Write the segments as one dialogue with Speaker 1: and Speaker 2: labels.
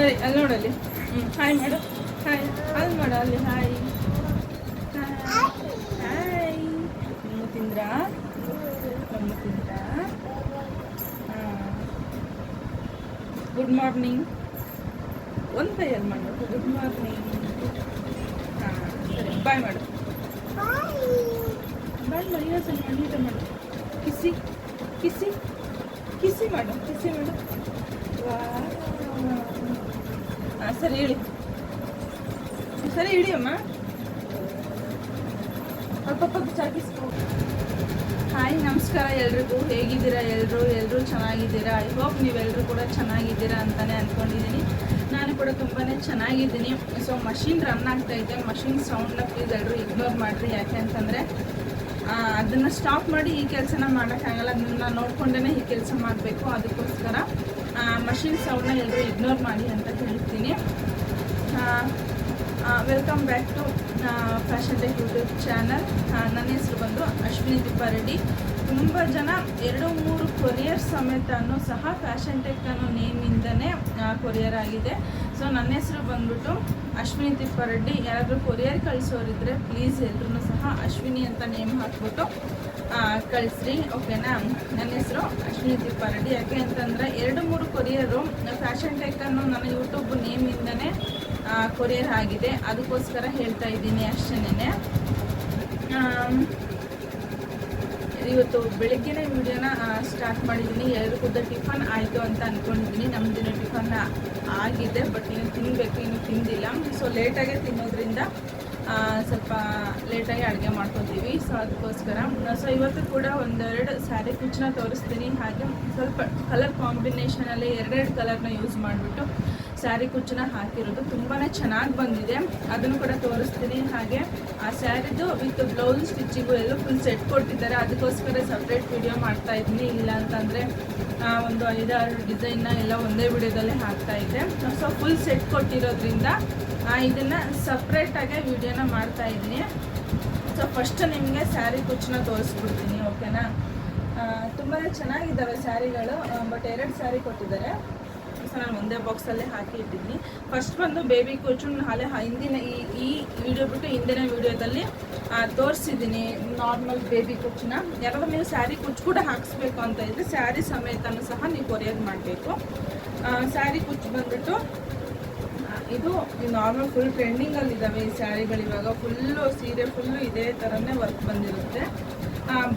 Speaker 1: ಸರಿ ಅಲ್ಲಿ ನೋಡಲ್ಲಿ. ಹಾಯ್ ಮಾಡು, ಹಾಯ್ ಅಲ್ಲಿ ಮಾಡು, ಅಲ್ಲಿ ಹಾಯ್ ಹಾಯ್. ನಿಮ್ಮ ತಿಂದ್ರಾ? ನಮ್ಮ ತಿಂದ್ರಾ? ಗುಡ್ ಮಾರ್ನಿಂಗ್ ಒಂದು ಕೈಯಲ್ಲಿ ಮಾಡಬೇಕು. Good morning. ಹಾಂ ಸರಿ, ಬಾಯ್ ಮಾಡು. ಬಾಯ್ ಮಾಡಿ, ಇನ್ನೊಂದ್ಸಲ ಮಾಡಿ, ನೀಟ ಮಾಡು. ಕಿಸಿ ಕಿಸಿ ಕಿಸಿ ಮಾಡು, ಕಿಸಿ ಮಾಡು. ಹಾಂ ಸರಿ ಹೇಳಿ, ಸರಿ ಹಿಡಿಯಮ್ಮ. ಅಲ್ಪ ಚಾಕಿಸ್ಕೊ. ಹಾಯ್ ನಮಸ್ಕಾರ ಎಲ್ರಿಗೂ. ಹೇಗಿದ್ದೀರಾ ಎಲ್ಲರೂ ಚೆನ್ನಾಗಿದ್ದೀರಾ? ಐ ಹೋಪ್ ನೀವೆಲ್ಲರೂ ಕೂಡ ಚೆನ್ನಾಗಿದ್ದೀರಾ ಅಂತಲೇ ಅಂದ್ಕೊಂಡಿದ್ದೀನಿ. ನಾನು ಕೂಡ ತುಂಬಾ ಚೆನ್ನಾಗಿದ್ದೀನಿ. ಸೊ ಮಷಿನ್ ರನ್ ಆಗ್ತಾ ಇದೆ. ಮಷಿನ್ ಸೌಂಡ್ನ ಪ್ಲೀಸ್ ಎಲ್ಲರೂ ಇಗ್ನೋರ್ ಮಾಡಿರಿ. ಯಾಕೆ ಅಂತಂದರೆ ಅದನ್ನು ಸ್ಟಾಪ್ ಮಾಡಿ ಈ ಕೆಲಸನ ಮಾಡೋಕ್ಕಾಗಲ್ಲ. ಅದನ್ನು ನೋಡ್ಕೊಂಡೇ ಈ ಕೆಲಸ ಮಾಡಬೇಕು. ಅದಕ್ಕೋಸ್ಕರ ಮಷಿನ್ ಸೌಂಡ್ನ ಎಲ್ಲರೂ ಇಗ್ನೋರ್ ಮಾಡಿ ಅಂತ ಹೇಳ್ತೀನಿ. Welcome back to fashion tech YouTube channel. ನನ್ನ ಹೆಸರು ಬಂದು ಅಶ್ವಿನಿ ತಿಪ್ಪಾರೆಡ್ಡಿ. ತುಂಬ ಜನ 2-3 ಕೊರಿಯರ್ ಸಮೇತನೂ ಸಹ ಫ್ಯಾಷನ್ ಟೆಕ್ ಅನ್ನೋ ನೇಮಿಂದನೇ ಕೊರಿಯರ್ ಆಗಿದೆ. ಸೊ ನನ್ನ ಹೆಸರು ಬಂದ್ಬಿಟ್ಟು ಅಶ್ವಿನಿ ತಿಪ್ಪಾರೆಡ್ಡಿ. ಯಾರಾದರೂ ಕೊರಿಯರ್ ಕಳಿಸೋರಿದ್ರೆ ಪ್ಲೀಸ್ ಎಲ್ಲರೂ ಸಹ ಅಶ್ವಿನಿ ಅಂತ ನೇಮ್ ಹಾಕ್ಬಿಟ್ಟು ಕಳಿಸ್ರಿ, ಓಕೆನಾ? ನನ್ನ ಹೆಸರು ಅಶ್ವಿನಿ ತಿಪ್ಪಾರೆಡ್ಡಿ. ಯಾಕೆ ಅಂತಂದರೆ 2-3 ಕೊರಿಯರು ಫ್ಯಾಷನ್ ಟೆಕ್ ಅನ್ನೋ ನನ್ನ ಯೂಟ್ಯೂಬ್ ನೇಮಿಂದನೇ ಕೊರಿಯರ್ ಆಗಿದೆ. ಅದಕ್ಕೋಸ್ಕರ ಹೇಳ್ತಾ ಇದ್ದೀನಿ ಅಷ್ಟೇನೆ. ಇವತ್ತು ಬೆಳಗ್ಗೆನೇ ವಿಡಿಯೋನ ಸ್ಟಾರ್ಟ್ ಮಾಡಿದ್ದೀನಿ. ಎಲ್ಲರೂ ಕೂಡ ಟಿಫನ್ ಆಯಿತು ಅಂತ ಅಂದ್ಕೊಂಡಿದ್ದೀನಿ. ನಮ್ಮದಿನ ಟಿಫನ್ ಆಗಿದೆ, ಬಟ್ ಇನ್ನು ತಿನ್ನಬೇಕು, ಇನ್ನೂ ತಿಂದಿಲ್ಲ. ಸೊ ಲೇಟಾಗೆ ತಿನ್ನೋದ್ರಿಂದ ಸ್ವಲ್ಪ ಲೇಟಾಗಿ ಅಡುಗೆ ಮಾಡ್ಕೊತೀವಿ. ಸೊ ಅದಕ್ಕೋಸ್ಕರ ಸೊ ಇವತ್ತು ಕೂಡ 1-2 ಸ್ಯಾರಿ ಕುಚ್ಚನ್ನ ತೋರಿಸ್ತೀನಿ. ಹಾಗೆ ಸ್ವಲ್ಪ ಕಲರ್ ಕಾಂಬಿನೇಷನಲ್ಲಿ 2 ಕಲರ್ನ ಯೂಸ್ ಮಾಡಿಬಿಟ್ಟು ಸ್ಯಾರಿ ಕುಚ್ಚನ್ನ ಹಾಕಿರೋದು ತುಂಬಾ ಚೆನ್ನಾಗಿ ಬಂದಿದೆ. ಅದನ್ನು ಕೂಡ ತೋರಿಸ್ತೀನಿ. ಹಾಗೆ ಆ ಸ್ಯಾರಿದು ವಿತ್ ಬ್ಲೌಸ್ ಸ್ಟಿಚಿಂಗು ಎಲ್ಲ ಫುಲ್ ಸೆಟ್ ಕೊಟ್ಟಿದ್ದಾರೆ. ಅದಕ್ಕೋಸ್ಕರ ಸಪ್ರೇಟ್ ವಿಡಿಯೋ ಮಾಡ್ತಾಯಿದ್ದೀನಿ. ಇಲ್ಲ ಅಂತಂದರೆ ಒಂದು 5-6 ಡಿಸೈನ್ನ ಎಲ್ಲ ಒಂದೇ ವಿಡಿಯೋದಲ್ಲೇ ಹಾಕ್ತಾಯಿದ್ದೆ. ಸೊ ಫುಲ್ ಸೆಟ್ ಕೊಟ್ಟಿರೋದ್ರಿಂದ ಇದನ್ನು ಸಪ್ರೇಟಾಗಿ ವಿಡಿಯೋನ ಮಾಡ್ತಾಯಿದ್ದೀನಿ. ಸೊ ಫಸ್ಟ್ ನಿಮಗೆ ಸ್ಯಾರಿ ಕುಚ್ಚನ್ನ ತೋರಿಸ್ಬಿಡ್ತೀನಿ, ಓಕೆನಾ? ತುಂಬಾ ಚೆನ್ನಾಗಿದ್ದಾವೆ ಸ್ಯಾರಿಗಳು, ಬಟ್ 2 ಸ್ಯಾರಿ ಕೊಟ್ಟಿದ್ದಾರೆ. ಸೊ ನಾನು ಒಂದೇ ಬಾಕ್ಸಲ್ಲೇ ಹಾಕಿ ಇಟ್ಟಿದ್ದೀನಿ. ಫಸ್ಟ್ ಬಂದು ಬೇಬಿ ಕುಚ್ಚು ಹಿಂದಿನ ಈ ವಿಡಿಯೋ ಬಿಟ್ಟು ಹಿಂದಿನ ವಿಡಿಯೋದಲ್ಲಿ ತೋರಿಸಿದ್ದೀನಿ ನಾರ್ಮಲ್ ಬೇಬಿ ಕುಚ್ಚನ್ನ. ಯಾರಾದ್ರೂ ನೀವು ಸ್ಯಾರಿ ಕುಚ್ಚು ಕೂಡ ಹಾಕಿಸ್ಬೇಕು ಅಂತ ಇದ್ದರೆ ಸ್ಯಾರಿ ಸಮೇತನೂ ಸಹ ನೀವು ಕೊರಿಯರ್ ಮಾಡಬೇಕು. ಸ್ಯಾರಿ ಕುಚ್ಚು ಬಂದ್ಬಿಟ್ಟು ಇದು ನಾರ್ಮಲ್ ಫುಲ್ ಟ್ರೆಂಡಿಂಗಲ್ಲಿದ್ದಾವೆ ಈ ಸ್ಯಾರಿಗಳು. ಇವಾಗ ಫುಲ್ಲು ಸೀರೆ ಫುಲ್ಲು ಇದೇ ಥರನೇ ವರ್ಕ್ ಬಂದಿರುತ್ತೆ.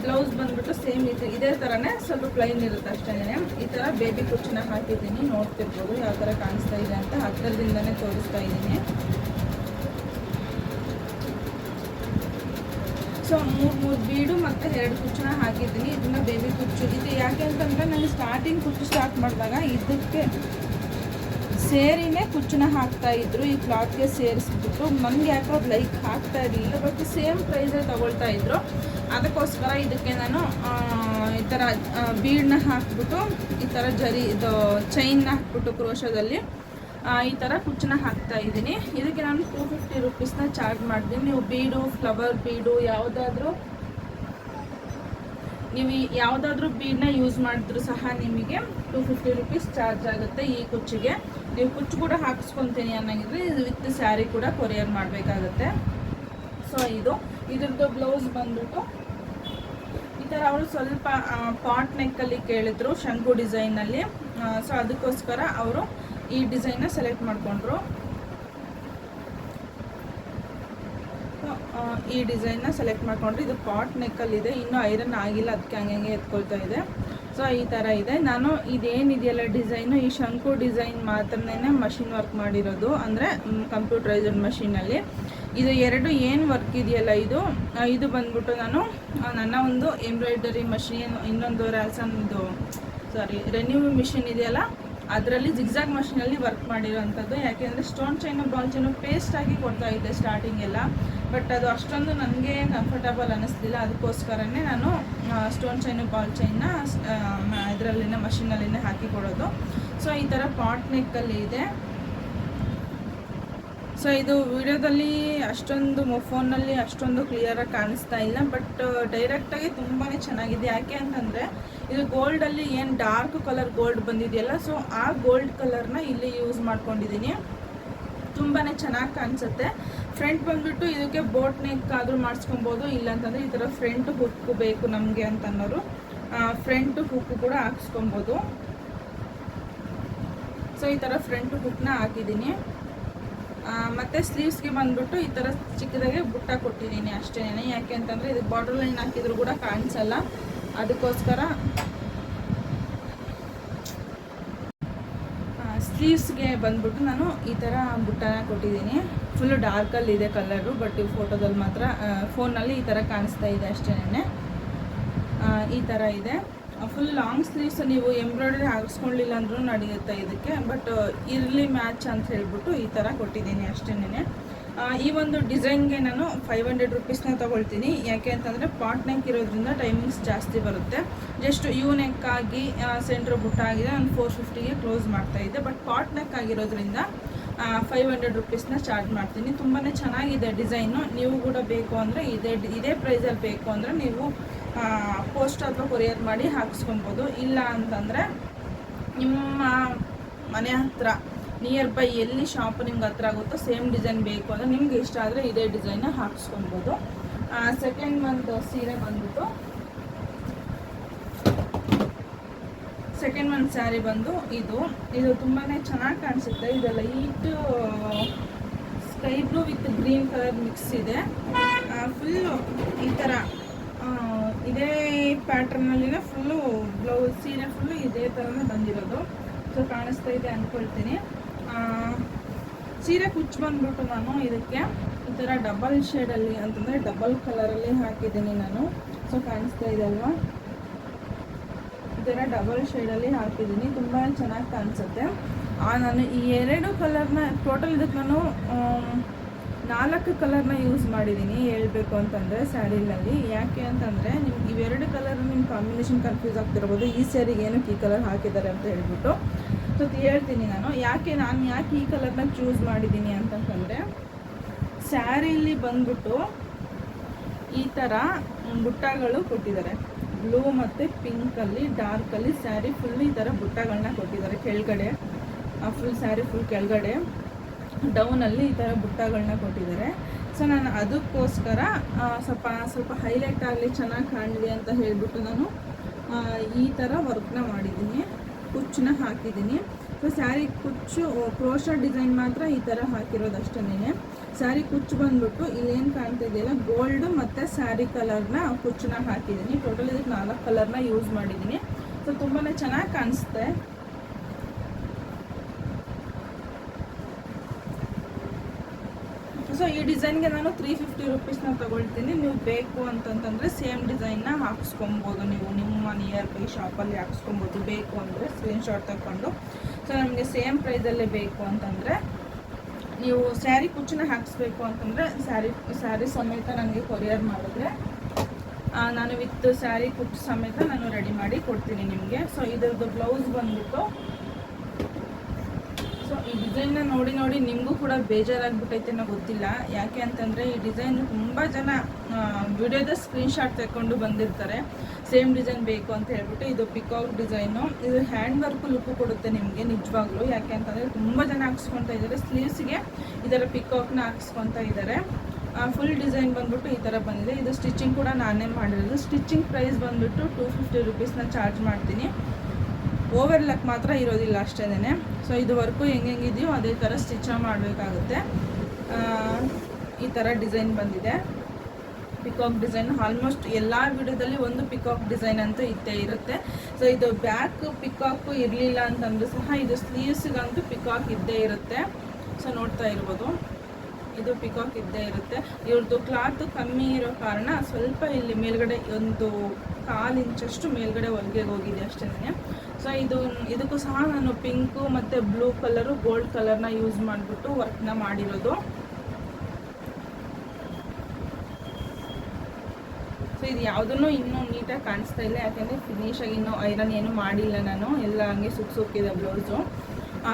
Speaker 1: ಬ್ಲೌಸ್ ಬಂದ್ಬಿಟ್ಟು ಸೇಮ್ ಇದೇ ಥರನೇ, ಸ್ವಲ್ಪ ಪ್ಲೈನ್ ಇರುತ್ತೆ ಅಷ್ಟೇ. ಈ ಥರ ಬೇಬಿ ಕುಚ್ಚನ್ನ ಹಾಕಿದ್ದೀನಿ, ನೋಡ್ತಿರ್ಬೋದು ಯಾವ ಥರ ಕಾಣಿಸ್ತಾ ಇದೆ ಅಂತ. ಹತ್ತಿರದಿಂದನೇ ತೋರಿಸ್ತಾ ಇದ್ದೀನಿ. ಸೊ 3 ಬೀಡು ಮತ್ತು 2 ಕುಚ್ಚನ್ನ ಹಾಕಿದ್ದೀನಿ. ಇದನ್ನು ಬೇಬಿ ಕುಚ್ಚು. ಇದು ಯಾಕೆ ಅಂತಂದರೆ ನನಗೆ ಸ್ಟಾರ್ಟಿಂಗ್ ಕುಚ್ಚು ಸ್ಟಾರ್ಟ್ ಮಾಡಿದಾಗ ಇದಕ್ಕೆ ಸೇರಿನೇ ಕುಚ್ಚನ್ನ ಹಾಕ್ತಾಯಿದ್ರು. ಈ ಕ್ಲಾತ್ಗೆ ಸೇರಿಸ್ಬಿಟ್ಟು ನನಗೆ ಯಾಕೋ ಅದು ಲೈಕ್ ಹಾಕ್ತಾ ಇರಲಿಲ್ಲ, ಬಟ್ ಸೇಮ್ ಪ್ರೈಸಲ್ಲಿ ತೊಗೊಳ್ತಾಯಿದ್ರು. ಅದಕ್ಕೋಸ್ಕರ ಇದಕ್ಕೆ ನಾನು ಈ ಥರ ಬೀಡನ್ನ ಹಾಕ್ಬಿಟ್ಟು ಈ ಥರ ಇದು ಚೈನ್ನ ಹಾಕ್ಬಿಟ್ಟು ಕ್ರೋಶದಲ್ಲಿ ಈ ಥರ ಕುಚ್ಚನ್ನ ಹಾಕ್ತಾಯಿದ್ದೀನಿ. ಇದಕ್ಕೆ ನಾನು 250 ರುಪೀಸ್ನ ಚಾರ್ಜ್ ಮಾಡಿದ್ದೀನಿ. ನೀವು ಬೀಡು, ಫ್ಲವರ್ ಬೀಡು ಯಾವುದಾದ್ರೂ ಬೀಡನ್ನ ಯೂಸ್ ಮಾಡಿದ್ರು ಸಹ ನಿಮಗೆ 250 ರುಪೀಸ್ ಚಾರ್ಜ್ ಆಗುತ್ತೆ ಈ ಕುಚ್ಚಿಗೆ. ನೀವು ಕುಚ್ಚು ಕೂಡ ಹಾಕಿಸ್ಕೊತೀನಿ ಅನ್ನಂಗಿದ್ರೆ ಇದು ವಿತ್ ಸ್ಯಾರಿ ಕೂಡ ಕೊರಿಯರ್ ಮಾಡಬೇಕಾಗತ್ತೆ. ಸೊ ಇದ್ರದ್ದು ಬ್ಲೌಸ್ ಬಂದ್ಬಿಟ್ಟು ಈ ಥರ ಅವರು ಸ್ವಲ್ಪ ಪಾಟ್ ನೆಕ್ಕಲ್ಲಿ ಕೇಳಿದ್ರು, ಶಂಕು ಡಿಸೈನಲ್ಲಿ. ಸೊ ಅದಕ್ಕೋಸ್ಕರ ಅವರು ಈ ಡಿಸೈನ್ನ ಸೆಲೆಕ್ಟ್ ಮಾಡಿಕೊಂಡ್ರು. ಈ ಡಿಸೈನ್ನ ಸೆಲೆಕ್ಟ್ ಮಾಡಿಕೊಂಡ್ರು. ಇದು ಪಾಟ್ ನೆಕ್ಕಲ್ಲಿದೆ, ಇನ್ನೂ ಐರನ್ ಆಗಿಲ್ಲ, ಅದಕ್ಕೆ ಹಂಗೆ ಎತ್ಕೊಳ್ತಾ ಇದೆ. ಸೊ ಈ ಥರ ಇದೆ. ನಾನು ಇದೇನಿದೆಯಲ್ಲ ಡಿಸೈನು, ಈ ಶಂಕು ಡಿಸೈನ್ ಮಾತ್ರನೇ ಮಷಿನ್ ವರ್ಕ್ ಮಾಡಿರೋದು, ಅಂದರೆ ಕಂಪ್ಯೂಟರೈಸ್ಡ್ ಮಷೀನಲ್ಲಿ. ಇದು 2 ಏನು ವರ್ಕ್ ಇದೆಯಲ್ಲ ಇದು ಬಂದ್ಬಿಟ್ಟು ನಾನು ನನ್ನ ಒಂದು ಎಂಬ್ರಾಯ್ಡರಿ ಮಷೀನ್, ಇನ್ನೊಂದು ರೆನ್ಯೂ ಮಿಷಿನ್ ಇದೆಯಲ್ಲ ಅದರಲ್ಲಿ ಜಿಗ್ಜಾಗ್ ಮಷೀನಲ್ಲಿ ವರ್ಕ್ ಮಾಡಿರೋವಂಥದ್ದು. ಯಾಕೆಂದರೆ ಸ್ಟೋನ್ ಚೈನು ಬಾಲ್ ಚೈನು ಪೇಸ್ಟಾಗಿ ಕೊಡ್ತಾಯಿದ್ದೆ ಸ್ಟಾರ್ಟಿಂಗ್ ಎಲ್ಲ, ಬಟ್ ಅದು ಅಷ್ಟೊಂದು ನನಗೆ ಕಂಫರ್ಟಬಲ್ ಅನ್ನಿಸ್ಲಿಲ್ಲ. ಅದಕ್ಕೋಸ್ಕರನೇ ನಾನು ಸ್ಟೋನ್ ಚೈನು ಬಾಲ್ ಚೈನ್ನ ಇದರಲ್ಲಿನೇ ಮಷೀನಲ್ಲಿನೇ ಹಾಕಿ ಕೊಡೋದು. ಸೊ ಈ ಥರ ಪಾಟ್ ನೆಕ್ಕಲ್ಲಿ ಇದೆ. ಸೊ ಇದು ವಿಡಿಯೋದಲ್ಲಿ ಅಷ್ಟೊಂದು ಫೋನಲ್ಲಿ ಅಷ್ಟೊಂದು ಕ್ಲಿಯರಾಗಿ ಕಾಣಿಸ್ತಾ ಇಲ್ಲ, ಬಟ್ ಡೈರೆಕ್ಟಾಗಿ ತುಂಬಾ ಚೆನ್ನಾಗಿದೆ. ಯಾಕೆ ಅಂತಂದರೆ ಇದು ಗೋಲ್ಡಲ್ಲಿ ಏನು ಡಾರ್ಕ್ ಕಲರ್ ಗೋಲ್ಡ್ ಬಂದಿದೆಯಲ್ಲ, ಸೊ ಆ ಗೋಲ್ಡ್ ಕಲರ್ನ ಇಲ್ಲಿ ಯೂಸ್ ಮಾಡ್ಕೊಂಡಿದ್ದೀನಿ. ತುಂಬಾ ಚೆನ್ನಾಗಿ ಕಾಣಿಸುತ್ತೆ. ಫ್ರಂಟ್ ಬಂದುಬಿಟ್ಟು ಇದಕ್ಕೆ ಬೋಟ್ ನೆಕ್ ಆದರೂ ಮಾಡಿಸ್ಕೊಬೋದು, ಇಲ್ಲಾಂತಂದರೆ ಈ ಥರ ಫ್ರಂಟ್ ಹುಕ್ಕು ಬೇಕು ನಮಗೆ ಅಂತನ್ನೋರು ಫ್ರಂಟ್ ಹುಕ್ಕು ಕೂಡ ಹಾಕ್ಸ್ಕೊಬೋದು. ಸೊ ಈ ಥರ ಫ್ರಂಟ್ ಹುಕ್ನ ಹಾಕಿದ್ದೀನಿ. ಮತ್ತು ಸ್ಲೀವ್ಸ್ಗೆ ಬಂದುಬಿಟ್ಟು ಈ ಥರ ಚಿಕ್ಕದಾಗೆ ಬುಟ್ಟ ಕೊಟ್ಟಿದ್ದೀನಿ ಅಷ್ಟೇ. ಯಾಕೆ ಅಂತಂದರೆ ಇದು ಬಾರ್ಡರ್ ಲೈನ್ ಹಾಕಿದ್ರು ಕೂಡ ಕಾಣಿಸಲ್ಲ, ಅದಕ್ಕೋಸ್ಕರ ಸ್ಲೀವ್ಸ್ಗೆ ಬಂದ್ಬಿಟ್ಟು ನಾನು ಈ ಥರ ಬುಟ್ಟನ ಕೊಟ್ಟಿದ್ದೀನಿ. ಫುಲ್ಲು ಡಾರ್ಕಲ್ಲಿದೆ ಕಲರು, ಬಟ್ ಈ ಫೋಟೋದಲ್ಲಿ ಮಾತ್ರ ಫೋನಲ್ಲಿ ಈ ಥರ ಕಾಣಿಸ್ತಾ ಇದೆ ಅಷ್ಟೇ. ಈ ಥರ ಇದೆ. ಫುಲ್ ಲಾಂಗ್ ಸ್ಲೀವ್ಸ್ ನೀವು ಎಂಬ್ರಾಯ್ಡ್ರಿ ಹಾಕಿಸ್ಕೊಳ್ಳಿಲ್ಲ ಅಂದ್ರೂ ನಡೆಯುತ್ತೆ ಇದಕ್ಕೆ, ಬಟ್ ಇರಲಿ ಮ್ಯಾಚ್ ಅಂತ ಹೇಳ್ಬಿಟ್ಟು ಈ ಥರ ಕೊಟ್ಟಿದ್ದೀನಿ ಅಷ್ಟೇ. ಈ ಒಂದು ಡಿಸೈನ್ಗೆ ನಾನು 500 ರುಪೀಸ್ನ ತೊಗೊಳ್ತೀನಿ. ಯಾಕೆ ಅಂತಂದರೆ ಪಾಟ್ ನೆಕ್ ಇರೋದ್ರಿಂದ ಟೈಮಿಂಗ್ಸ್ ಜಾಸ್ತಿ ಬರುತ್ತೆ. ಜಸ್ಟ್ ಯು ನೆಕ್ ಆಗಿ ಸೆಂಟ್ರ್ ಬುಟ್ಟ ಆಗಿದೆ ನಾನು 450ಗೆ ಕ್ಲೋಸ್ ಮಾಡ್ತಾಯಿದ್ದೆ, ಬಟ್ ಪಾಟ್ ನೆಕ್ ಆಗಿರೋದ್ರಿಂದ 500 ರುಪೀಸ್ನ ಚಾರ್ಜ್ ಮಾಡ್ತೀನಿ. ತುಂಬಾ ಚೆನ್ನಾಗಿದೆ ಡಿಸೈನು. ನೀವು ಕೂಡ ಬೇಕು ಅಂದರೆ ಇದೇ ಪ್ರೈಸಲ್ಲಿ ಬೇಕು ಅಂದರೆ ನೀವು ಪೋಸ್ಟ್ ಅಥವಾ ಕೊರಿಯರ್ ಮಾಡಿ ಹಾಕಿಸ್ಕೊಬೋದು. ಇಲ್ಲ ಅಂತಂದರೆ ನಿಮ್ಮ ಮನೆ ಹತ್ರ ನಿಯರ್ ಬೈ ಎಲ್ಲಿ ಶಾಪ್ ನಿಮ್ಗೆ ಹತ್ರ ಆಗುತ್ತೋ ಸೇಮ್ ಡಿಸೈನ್ ಬೇಕು ಅಂದರೆ ನಿಮ್ಗೆ ಇಷ್ಟ ಆದರೆ ಇದೇ ಡಿಸೈನ್ನ ಹಾಕಿಸ್ಕೊಬೋದು. ಸೆಕೆಂಡ್ ಒಂದು ಸೀರೆ ಬಂದ್ಬಿಟ್ಟು ಸೆಕೆಂಡ್ ಒಂದು ಸ್ಯಾರಿ ಬಂದು ಇದು ತುಂಬಾ ಚೆನ್ನಾಗಿ ಕಾಣಿಸುತ್ತೆ. ಇದು light sky blue with green colour mix ಇದೆ. ಫುಲ್ಲು ಈ ಥರ ಇದೇ ಪ್ಯಾಟ್ರನ್ನಲ್ಲಿನೇ ಫುಲ್ಲು ಬ್ಲೌಸ್ ಸೀರೆ ಫುಲ್ಲು ಇದೇ ಥರನೇ ಬಂದಿರೋದು. ಸೊ ಕಾಣಿಸ್ತಾ ಇದೆ ಅಂದ್ಕೊಳ್ತೀನಿ. ಸೀರೆ ಕುಚ್ಚು ಬಂದ್ಬಿಟ್ಟು ನಾನು ಇದಕ್ಕೆ ಈ ಥರ ಡಬಲ್ ಶೇಡಲ್ಲಿ ಅಂತಂದರೆ ಡಬಲ್ ಕಲರಲ್ಲಿ ಹಾಕಿದ್ದೀನಿ ನಾನು. ಸೊ ಕಾಣಿಸ್ತಾ ಇದೆ ಅಲ್ವಾ, ಈ ಥರ ಡಬಲ್ ಶೇಡಲ್ಲಿ ಹಾಕಿದ್ದೀನಿ. ತುಂಬಾ ಚೆನ್ನಾಗಿ ಕಾಣಿಸುತ್ತೆ. ನಾನು ಈ 2 ಕಲರ್ನ ಟೋಟಲ್ ಇದಕ್ಕೆ ನಾನು 4 ಕಲರ್ನ ಯೂಸ್ ಮಾಡಿದ್ದೀನಿ ಹೇಳ್ಬೇಕು ಅಂತಂದರೆ ಸ್ಯಾರಿನಲ್ಲಿ. ಯಾಕೆ ಅಂತಂದರೆ ನಿಮ್ಗೆ ಇವೆರಡು ಕಲರ್ ನಿಮ್ಮ ಕಾಂಬಿನೇಷನ್ ಕನ್ಫ್ಯೂಸ್ ಆಗ್ತಿರ್ಬೋದು, ಈ ಸ್ಯಾರಿಗೆ ಏನಕ್ಕೆ ಈ ಕಲರ್ ಹಾಕಿದ್ದಾರೆ ಅಂತ ಹೇಳ್ಬಿಟ್ಟು. ಸೊ ಹೇಳ್ತೀನಿ ನಾನು ಯಾಕೆ ಈ ಕಲರ್ನ ಚೂಸ್ ಮಾಡಿದ್ದೀನಿ ಅಂತಂದರೆ, ಸ್ಯಾರಿಲಿ ಬಂದ್ಬಿಟ್ಟು ಈ ಥರ ಬುಟ್ಟಗಳು ಕೊಟ್ಟಿದ್ದಾರೆ. ಬ್ಲೂ ಮತ್ತು ಪಿಂಕಲ್ಲಿ ಡಾರ್ಕಲ್ಲಿ ಸ್ಯಾರಿ ಫುಲ್ ಈ ಥರ ಬುಟ್ಟಗಳನ್ನ ಕೊಟ್ಟಿದ್ದಾರೆ ಕೆಳಗಡೆ. ಫುಲ್ ಸ್ಯಾರಿ ಫುಲ್ ಕೆಳಗಡೆ ಡೌನಲ್ಲಿ ಈ ಥರ ಬುಟ್ಟಗಳನ್ನ ಕೊಟ್ಟಿದ್ದಾರೆ. ಸೊ ನಾನು ಅದಕ್ಕೋಸ್ಕರ ಸ್ವಲ್ಪ ಹೈಲೈಟ್ ಆಗಲಿ ಚೆನ್ನಾಗಿ ಕಾಣಲಿ ಅಂತ ಹೇಳಿಬಿಟ್ಟು ನಾನು ಈ ಥರ ವರ್ಕ್ನ ಮಾಡಿದ್ದೀನಿ, ಕುಚ್ಚನ್ನ ಹಾಕಿದ್ದೀನಿ. ಸೊ ಸ್ಯಾರಿ ಕುಚ್ಚು ಕ್ರೋಶಾ ಡಿಸೈನ್ ಮಾತ್ರ ಈ ಥರ ಹಾಕಿರೋದು ಅಷ್ಟೇ. ಸ್ಯಾರಿ ಕುಚ್ಚು ಬಂದ್ಬಿಟ್ಟು ಇಲ್ಲೇನು ಕಾಣ್ತಾ ಇದೆಯಲ್ಲ ಗೋಲ್ಡ್ ಮತ್ತು ಸ್ಯಾರಿ ಕಲರ್ನ ಕುಚ್ಚನ್ನ ಹಾಕಿದ್ದೀನಿ. ಟೋಟಲ್ ಇದಕ್ಕೆ 4 ಕಲರ್ನ ಯೂಸ್ ಮಾಡಿದ್ದೀನಿ. ಸೊ ತುಂಬಾ ಚೆನ್ನಾಗಿ ಕಾಣಿಸುತ್ತೆ. ಸೊ ಈ ಡಿಸೈನ್ಗೆ ನಾನು 350 ರುಪೀಸ್ನ ತೊಗೊಳ್ತೀನಿ. ನೀವು ಬೇಕು ಅಂತಂತಂದರೆ ಸೇಮ್ ಡಿಸೈನ್ನ ಹಾಕಿಸ್ಕೊಬೋದು, ನೀವು ನಿಮ್ಮ ನಿಯರ್ ಬೈ ಶಾಪಲ್ಲಿ ಹಾಕಿಸ್ಕೊಬೋದು. ಬೇಕು ಅಂದರೆ ಸ್ಕ್ರೀನ್ಶಾಟ್ ತಗೊಂಡು. ಸೊ ನಮಗೆ ಸೇಮ್ ಪ್ರೈಸಲ್ಲೇ ಬೇಕು ಅಂತಂದರೆ ನೀವು ಸ್ಯಾರಿ ಕುಚ್ಚನ್ನ ಹಾಕಿಸ್ಬೇಕು ಅಂತಂದರೆ ಸ್ಯಾರಿ ಸಮೇತ ನನಗೆ ಕೊರಿಯರ್ ಮಾಡಿದ್ರೆ ನಾನು ವಿತ್ ಸ್ಯಾರಿ ಕುಚ್ಚು ಸಮೇತ ನಾನು ರೆಡಿ ಮಾಡಿ ಕೊಡ್ತೀನಿ ನಿಮಗೆ. ಸೊ ಇದರದ್ದು ಬ್ಲೌಸ್ ಬಂದ್ಬಿಟ್ಟು ಸೊ ಈ ಡಿಸೈನ್ನ ನೋಡಿ ನಿಮಗೂ ಕೂಡ ಬೇಜಾರಾಗ್ಬಿಟ್ಟೈತೆ ಅನ್ನೋ ಗೊತ್ತಿಲ್ಲ. ಯಾಕೆ ಅಂತಂದರೆ ಈ ಡಿಸೈನ್ ತುಂಬ ಜನ ವಿಡಿಯೋದ ಸ್ಕ್ರೀನ್ಶಾಟ್ ತಗೊಂಡು ಬಂದಿರ್ತಾರೆ ಸೇಮ್ ಡಿಸೈನ್ ಬೇಕು ಅಂತ ಹೇಳ್ಬಿಟ್ಟು. ಇದು ಪಿಕಾಕ್ ಡಿಸೈನು, ಇದು ಹ್ಯಾಂಡ್ ವರ್ಕ್ ಲುಕ್ ಕೊಡುತ್ತೆ ನಿಮಗೆ ನಿಜವಾಗ್ಲೂ. ಯಾಕೆ ಅಂತಂದರೆ ತುಂಬ ಜನ ಹಾಕ್ಸ್ಕೊತಾ ಇದ್ದಾರೆ. ಸ್ಲೀವ್ಸ್ಗೆ ಈ ಥರ ಪಿಕಾಕ್ನ ಹಾಕ್ಸ್ಕೊತಾ ಇದ್ದಾರೆ. ಫುಲ್ ಡಿಸೈನ್ ಬಂದ್ಬಿಟ್ಟು ಈ ಥರ ಬಂದಿದೆ. ಇದು ಸ್ಟಿಚಿಂಗ್ ಕೂಡ ನಾನೇ ಮಾಡಿರೋದು. ಸ್ಟಿಚಿಂಗ್ ಪ್ರೈಸ್ ಬಂದ್ಬಿಟ್ಟು 250 ರುಪೀಸ್ನ ಚಾರ್ಜ್ ಮಾಡ್ತೀನಿ. ಓವರ್ಲಾಕ್ ಮಾತ್ರ ಇರೋದಿಲ್ಲ ಅಷ್ಟೇ. ಸೊ ಇದು ವರ್ಕು ಹೆಂಗಿದೆಯೋ ಅದೇ ಥರ ಸ್ಟಿಚ್ ಮಾಡಬೇಕಾಗುತ್ತೆ. ಈ ಥರ ಡಿಸೈನ್ ಬಂದಿದೆ, ಪಿಕಾಕ್ ಡಿಸೈನ್. ಆಲ್ಮೋಸ್ಟ್ ಎಲ್ಲ ವಿಡಿಯೋದಲ್ಲಿ ಒಂದು ಪಿಕಾಕ್ ಡಿಸೈನ್ ಅಂತೂ ಇದ್ದೇ ಇರುತ್ತೆ. ಸೊ ಇದು ಬ್ಯಾಕ್ ಪಿಕಾಕು ಇರಲಿಲ್ಲ ಅಂತಂದರೂ ಸಹ ಇದು ಸ್ಲೀವ್ಸ್ಗಂತೂ ಪಿಕಾಕ್ ಇದ್ದೇ ಇರುತ್ತೆ. ಸೊ ನೋಡ್ತಾ ಇರ್ಬೋದು, ಇದು ಪಿಕಾಕ್ ಇದ್ದೇ ಇರುತ್ತೆ. ಇವ್ರದ್ದು ಕ್ಲಾತ್ ಕಮ್ಮಿ ಇರೋ ಕಾರಣ ಸ್ವಲ್ಪ ಇಲ್ಲಿ ಮೇಲ್ಗಡೆ ಒಂದು 1/4 ಇಂಚಷ್ಟು ಮೇಲ್ಗಡೆ ಹೊಲಿಗೆ ಹೋಗಿದೆ ಅಷ್ಟೇ. ಸೊ ಇದಕ್ಕೂ ಸಹ ನಾನು ಪಿಂಕು ಮತ್ತು ಬ್ಲೂ ಕಲರು ಗೋಲ್ಡ್ ಕಲರ್ನ ಯೂಸ್ ಮಾಡಿಬಿಟ್ಟು ವರ್ಕ್ನ ಮಾಡಿರೋದು. ಸೊ ಇದು ಯಾವುದನ್ನು ಇನ್ನೂ ನೀಟಾಗಿ ಕಾಣಿಸ್ತಾ ಇಲ್ಲ, ಯಾಕೆಂದರೆ ಫಿನಿಶಾಗಿ ಇನ್ನೂ ಐರನ್ ಏನೂ ಮಾಡಿಲ್ಲ ನಾನು. ಎಲ್ಲ ಹಂಗೆ ಸುಕ್ಕಿದೆ ಬ್ಲೌಸು.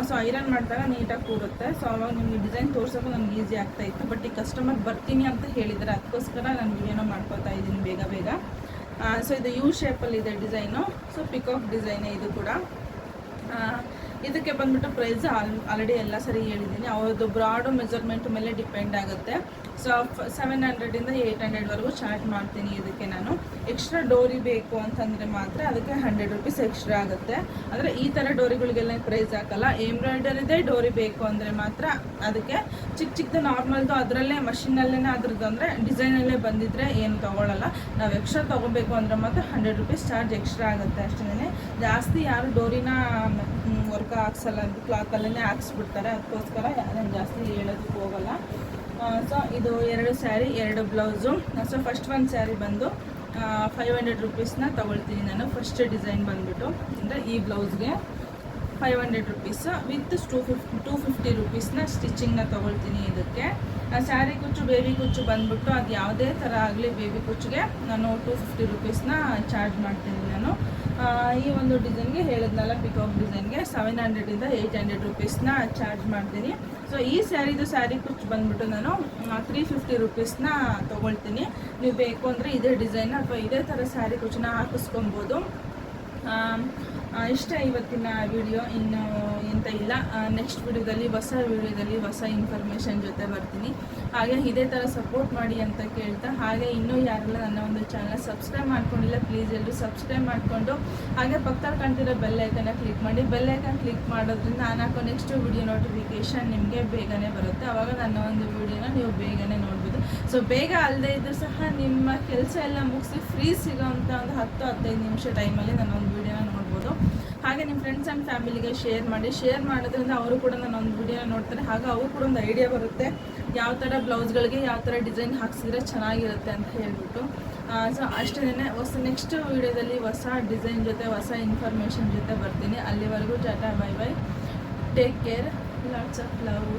Speaker 1: ಸೊ ಐರನ್ ಮಾಡಿದಾಗ ನೀಟಾಗಿ ಕೂರುತ್ತೆ. ಸೊ ಅವಾಗ ನಿಮಗೆ ಡಿಸೈನ್ ತೋರ್ಸೋಕ್ಕೂ ನನಗೆ ಈಸಿ ಆಗ್ತಾಯಿತ್ತು. ಬಟ್ ಈ ಕಸ್ಟಮರ್ ಬರ್ತೀನಿ ಅಂತ ಹೇಳಿದರೆ ಅದಕ್ಕೋಸ್ಕರ ನಾನು ವಿಡಿಯೋನ ಮಾಡ್ಕೊತಾ ಇದ್ದೀನಿ ಬೇಗ. ಸೊ ಇದು ಯು ಶೇಪಲ್ಲಿದೆ ಡಿಸೈನು. ಸೊ ಪಿಕಾಕ್ ಡಿಸೈನೇ ಇದು ಕೂಡ. ಇದಕ್ಕೆ ಬಂದ್ಬಿಟ್ಟು ಪ್ರೈಸ್ ಆಲ್ರೆಡಿ ಎಲ್ಲ ಸರಿ ಹೇಳಿದ್ದೀನಿ. ಅವ್ರದ್ದು ಬ್ರಾಡು ಮೆಜರ್ಮೆಂಟ್ ಮೇಲೆ ಡಿಪೆಂಡ್ ಆಗುತ್ತೆ. ಸೊ 700ಇಂದ 800ವರೆಗೂ ಚಾರ್ಜ್ ಮಾಡ್ತೀನಿ ಇದಕ್ಕೆ ನಾನು. ಎಕ್ಸ್ಟ್ರಾ ಡೋರಿ ಬೇಕು ಅಂತಂದರೆ ಮಾತ್ರ ಅದಕ್ಕೆ 100 ರೂಪೀಸ್ ಎಕ್ಸ್ಟ್ರಾ ಆಗುತ್ತೆ. ಅಂದರೆ ಈ ಥರ ಡೋರಿಗಳಿಗೆಲ್ಲ ಪ್ರೈಸ್ ಹಾಕಲ್ಲ. ಎಂಬ್ರಾಯ್ಡರಿದೇ ಡೋರಿ ಬೇಕು ಅಂದರೆ ಮಾತ್ರ ಅದಕ್ಕೆ ಚಿಕ್ಕದು ನಾರ್ಮಲ್ದು ಅದರಲ್ಲೇ ಮಷಿನಲ್ಲೇ ಅದ್ರದ್ದು ಅಂದರೆ ಡಿಸೈನಲ್ಲೇ ಬಂದಿದ್ದರೆ ಏನು ತೊಗೊಳ್ಳಲ್ಲ. ನಾವು ಎಕ್ಸ್ಟ್ರಾ ತೊಗೋಬೇಕು ಅಂದರೆ ಮಾತ್ರ 100 ರೂಪೀಸ್ ಚಾರ್ಜ್ ಎಕ್ಸ್ಟ್ರಾ ಆಗುತ್ತೆ ಅಷ್ಟೇ. ಜಾಸ್ತಿ ಯಾರು ಡೋರಿನ ವರ್ಕ್ ಹಾಕ್ಸಲ್ಲ, ಕ್ಲಾತಲ್ಲೇ ಹಾಕ್ಸ್ಬಿಡ್ತಾರೆ. ಅದಕ್ಕೋಸ್ಕರ ನಾನು ಜಾಸ್ತಿ ಹೇಳೋದಕ್ಕೆ ಹೋಗಲ್ಲ. ಸೊ ಇದು 2 ಸ್ಯಾರಿ 2 ಬ್ಲೌಸು. ಸೊ ಫಸ್ಟ್ ಒಂದು ಸ್ಯಾರಿ ಬಂದು 500 ರೂಪೀಸ್ನ ತೊಗೊಳ್ತೀನಿ ನಾನು. ಫಸ್ಟ್ ಡಿಸೈನ್ ಬಂದುಬಿಟ್ಟು ಅಂದರೆ ಈ ಬ್ಲೌಸ್ಗೆ 500 ರೂಪೀಸ್ ವಿತ್ 250 ರೂಪೀಸ್ನ ಸ್ಟಿಚಿಂಗ್ನ ತೊಗೊಳ್ತೀನಿ ಇದಕ್ಕೆ. ಸ್ಯಾರಿ ಕುಚ್ಚು ಬೇಬಿ ಕುಚ್ಚು ಬಂದುಬಿಟ್ಟು ಅದು ಯಾವುದೇ ಥರ ಆಗಲಿ ಬೇಬಿ ಕುಚ್ಚಿಗೆ ನಾನು 250 ರೂಪೀಸ್ನ ಚಾರ್ಜ್ ಮಾಡ್ತೀನಿ ನಾನು. ಈ ಒಂದು ಡಿಸೈನ್ಗೆ ಹೇಳಿದ್ನಲ್ಲ ಪಿಕಾಕ್ ಡಿಸೈನ್ಗೆ 700ಇಂದ 800 ರೂಪೀಸ್ನ ಚಾರ್ಜ್ ಮಾಡ್ತೀನಿ. ಸೊ ಈ ಸ್ಯಾರಿ ಕುಚ್ಚು ಬಂದುಬಿಟ್ಟು ನಾನು 350 ರೂಪೀಸ್ನ ತೊಗೊಳ್ತೀನಿ. ನೀವು ಬೇಕು ಅಂದರೆ ಇದೇ ಡಿಸೈನ್ ಅಥವಾ ಇದೇ ಥರ ಸ್ಯಾರಿ ಕುಚ್ಚನ್ನ ಹಾಕಿಸ್ಕೊಬೋದು. ಇಷ್ಟ ಇವತ್ತಿನ ವಿಡಿಯೋ. ಇನ್ನು ಎಂತ ಇಲ್ಲ, ನೆಕ್ಸ್ಟ್ ವಿಡಿಯೋದಲ್ಲಿ ಹೊಸ ಇನ್ಫಾರ್ಮೇಷನ್ ಜೊತೆ ಬರ್ತೀನಿ. ಹಾಗೆ ಇದೇ ಥರ ಸಪೋರ್ಟ್ ಮಾಡಿ ಅಂತ ಕೇಳ್ತಾ, ಹಾಗೆ ಇನ್ನೂ ಯಾರೆಲ್ಲ ನನ್ನ ಒಂದು ಚಾನಲ್ ಸಬ್ಸ್ಕ್ರೈಬ್ ಮಾಡ್ಕೊಂಡಿಲ್ಲ ಪ್ಲೀಸ್ ಎಲ್ಲರೂ ಸಬ್ಸ್ಕ್ರೈಬ್ ಮಾಡಿಕೊಂಡು ಹಾಗೆ ಪಕ್ಕದಲ್ಲಿ ಕಾಣ್ತಿರೋ ಬೆಲ್ ಐಕನ್ನ ಕ್ಲಿಕ್ ಮಾಡಿ. ಬೆಲ್ ಐಕನ್ ಕ್ಲಿಕ್ ಮಾಡೋದ್ರಿಂದ ನಾನು ಹಾಕೋ ನೆಕ್ಸ್ಟ್ ವಿಡಿಯೋ ನೋಟಿಫಿಕೇಷನ್ ನಿಮಗೆ ಬೇಗನೆ ಬರುತ್ತೆ. ಆವಾಗ ನನ್ನ ಒಂದು ವಿಡಿಯೋನ ನೀವು ಬೇಗನೆ ನೋಡ್ಬೋದು. ಸೊ ಬೇಗ ಅಲ್ಲದೆ ಇದ್ದರೂ ಸಹ ನಿಮ್ಮ ಕೆಲಸ ಎಲ್ಲ ಮುಗಿಸಿ ಫ್ರೀ ಸಿಗೋವಂಥ ಒಂದು 10-15 ನಿಮಿಷ ಟೈಮಲ್ಲಿ ನನ್ನ ಒಂದು ವಿಡಿಯೋನ ನೋಡ್ಬೋದು. ಹಾಗೆ ನಿಮ್ಮ ಫ್ರೆಂಡ್ಸ್ ಆ್ಯಂಡ್ ಫ್ಯಾಮಿಲಿಗೆ ಶೇರ್ ಮಾಡಿ. ಶೇರ್ ಮಾಡೋದ್ರಿಂದ ಅವರು ಕೂಡ ನನ್ನ ಒಂದು ವಿಡಿಯೋನ ನೋಡ್ತಾರೆ. ಹಾಗೆ ಅವರು ಕೂಡ ಒಂದು ಐಡಿಯಾ ಬರುತ್ತೆ ಯಾವ ಥರ ಬ್ಲೌಸ್ಗಳಿಗೆ ಯಾವ ಥರ ಡಿಸೈನ್ ಹಾಕ್ಸಿದ್ರೆ ಚೆನ್ನಾಗಿರುತ್ತೆ ಅಂತ ಹೇಳ್ಬಿಟ್ಟು. ಸೊ ಅಷ್ಟೇ. ನೆಕ್ಸ್ಟ್ ವಿಡಿಯೋದಲ್ಲಿ ಹೊಸ ಡಿಸೈನ್ ಜೊತೆ ಹೊಸ ಇನ್ಫಾರ್ಮೇಷನ್ ಜೊತೆ ಬರ್ತೀನಿ. ಅಲ್ಲಿವರೆಗೂ Tata, bye bye, take care, lots of love.